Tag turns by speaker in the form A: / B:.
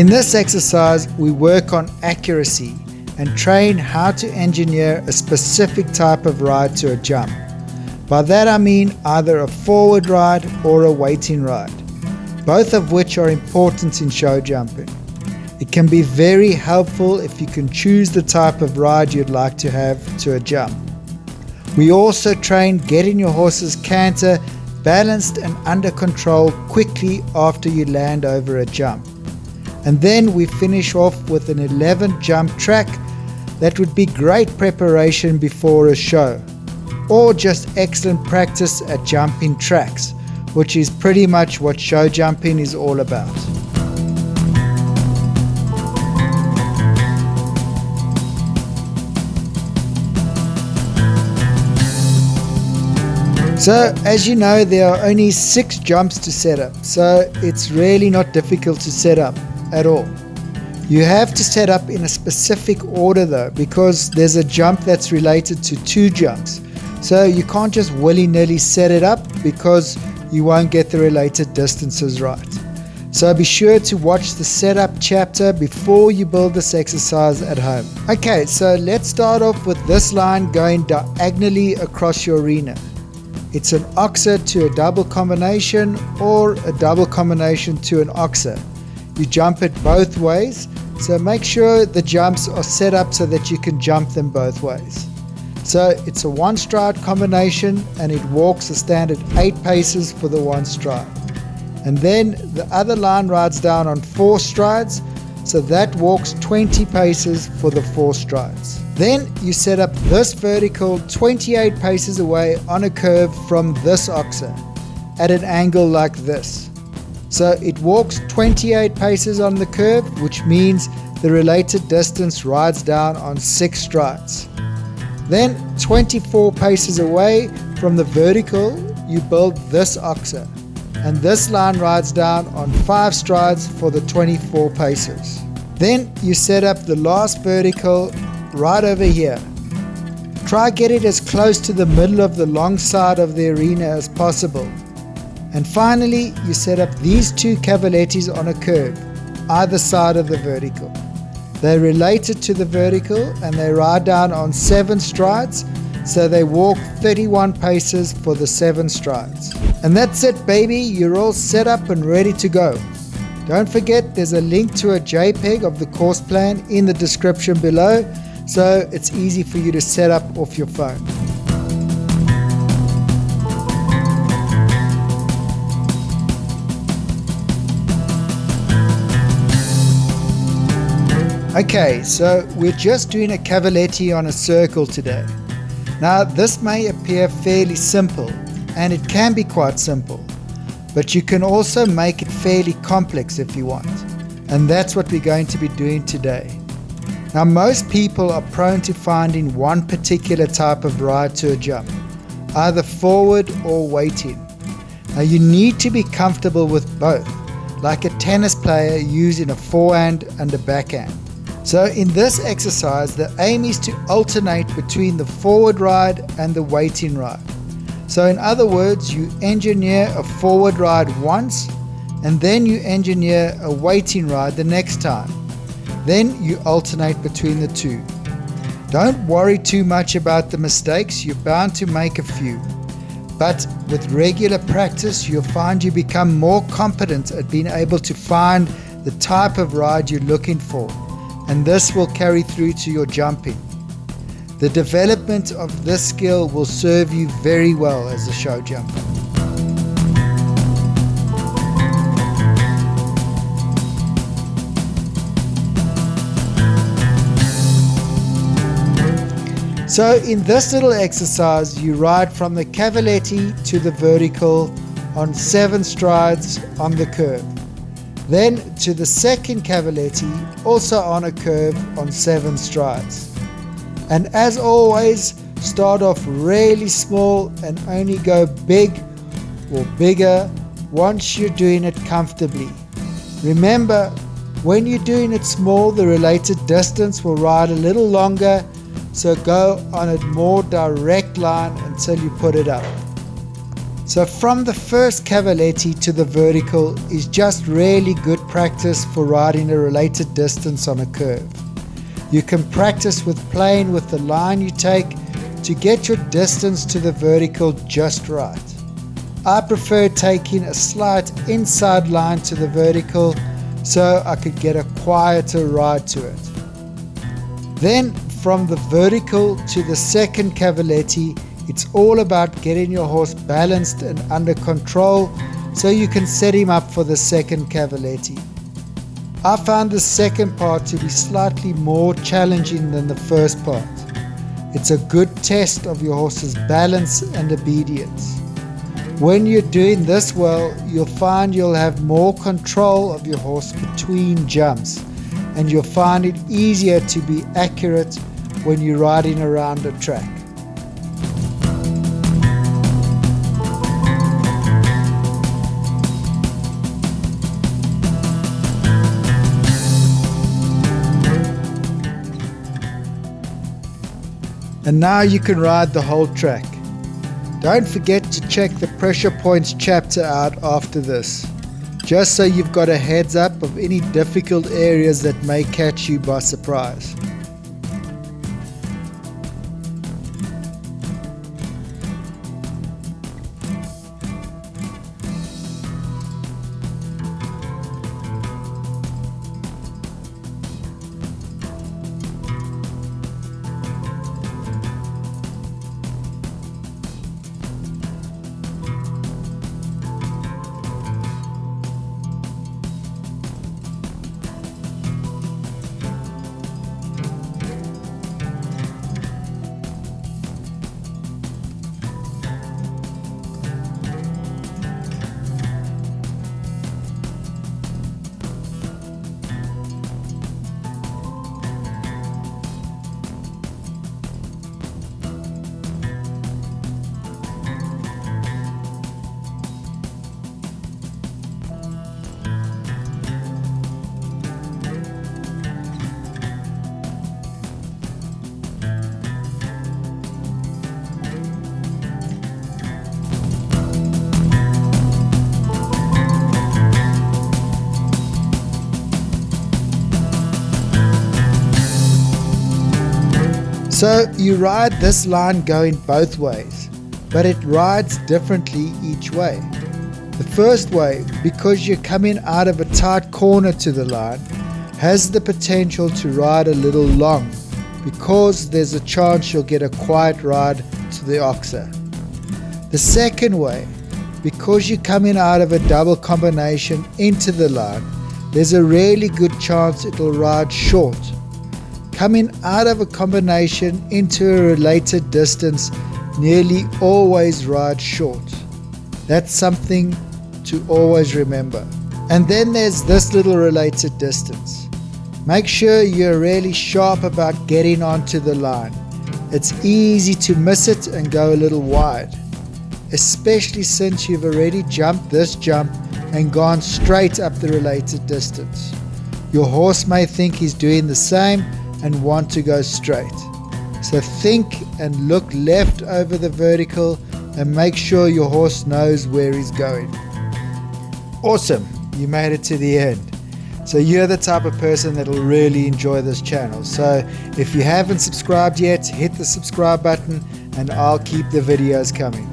A: In this exercise, we work on accuracy and train how to engineer a specific type of ride to a jump. By that I mean either a forward ride or a waiting ride, both of which are important in show jumping. It can be very helpful if you can choose the type of ride you'd like to have to a jump. We also train getting your horse's canter balanced and under control quickly after you land over a jump. And then we finish off with an 11 jump track that would be great preparation before a show, or just excellent practice at jumping tracks, which is pretty much what show jumping is all about. So as you know, there are only 6 jumps to set up, so it's really not difficult to set up at all. You have to set up in a specific order though, because there's a jump that's related to 2 jumps. So you can't just willy-nilly set it up because you won't get the related distances right. So be sure to watch the setup chapter before you build this exercise at home. Okay, so let's start off with this line going diagonally across your arena. It's an oxer to a double combination or a double combination to an oxer. You jump it both ways, so make sure the jumps are set up so that you can jump them both ways. So it's a 1 stride combination and it walks a standard 8 paces for the 1 stride. And then the other line rides down on 4 strides, so that walks 20 paces for the 4 strides. Then you set up this vertical 28 paces away on a curve from this oxer at an angle like this. So it walks 28 paces on the curve, which means the related distance rides down on 6 strides. Then 24 paces away from the vertical, you build this oxer, and this line rides down on 5 strides for the 24 paces. Then you set up the last vertical right over here. Try get it as close to the middle of the long side of the arena as possible. And finally, you set up these 2 cavalettes on a curve, either side of the vertical. They're related to the vertical and they ride down on 7 strides, so they walk 31 paces for the 7 strides. And that's it, baby, you're all set up and ready to go. Don't forget there's a link to a JPEG of the course plan in the description below, so it's easy for you to set up off your phone. Okay, so we're just doing a cavalletti on a circle today. Now this may appear fairly simple, and it can be quite simple, but you can also make it fairly complex if you want, and that's what we're going to be doing today. Now most people are prone to finding one particular type of ride to a jump, either forward or waiting. Now you need to be comfortable with both, like a tennis player using a forehand and a backhand. So in this exercise, the aim is to alternate between the forward ride and the waiting ride. So in other words, you engineer a forward ride once, and then you engineer a waiting ride the next time. Then you alternate between the 2. Don't worry too much about the mistakes, you're bound to make a few. But with regular practice, you'll find you become more competent at being able to find the type of ride you're looking for, and this will carry through to your jumping. The development of this skill will serve you very well as a show jumper. So in this little exercise, you ride from the cavaletti to the vertical on 7 strides on the curve. Then to the second cavaletti, also on a curve on 7 strides. And as always, start off really small and only go big or bigger once you're doing it comfortably. Remember, when you're doing it small, the related distance will ride a little longer, so go on a more direct line until you put it up. So from the first cavaletti to the vertical is just really good practice for riding a related distance on a curve. You can practice with playing with the line you take to get your distance to the vertical just right. I prefer taking a slight inside line to the vertical so I could get a quieter ride to it. Then from the vertical to the second cavaletti, it's all about getting your horse balanced and under control so you can set him up for the second cavaletti. I found the second part to be slightly more challenging than the first part. It's a good test of your horse's balance and obedience. When you're doing this well, you'll find you'll have more control of your horse between jumps, and you'll find it easier to be accurate when you're riding around a track. And now you can ride the whole track. Don't forget to check the pressure points chapter out after this, just so you've got a heads up of any difficult areas that may catch you by surprise. So you ride this line going both ways, but it rides differently each way. The first way, because you're coming out of a tight corner to the line, has the potential to ride a little long, because there's a chance you'll get a quiet ride to the oxer. The second way, because you're coming out of a double combination into the line, there's a really good chance it'll ride short. Coming out of a combination into a related distance nearly always rides short. That's something to always remember. And then there's this little related distance. Make sure you're really sharp about getting onto the line. It's easy to miss it and go a little wide, especially since you've already jumped this jump and gone straight up the related distance. Your horse may think he's doing the same and want to go straight. So think and look left over the vertical and make sure your horse knows where he's going. Awesome, you made it to the end. So you're the type of person that'll really enjoy this channel. So if you haven't subscribed yet, hit the subscribe button and I'll keep the videos coming.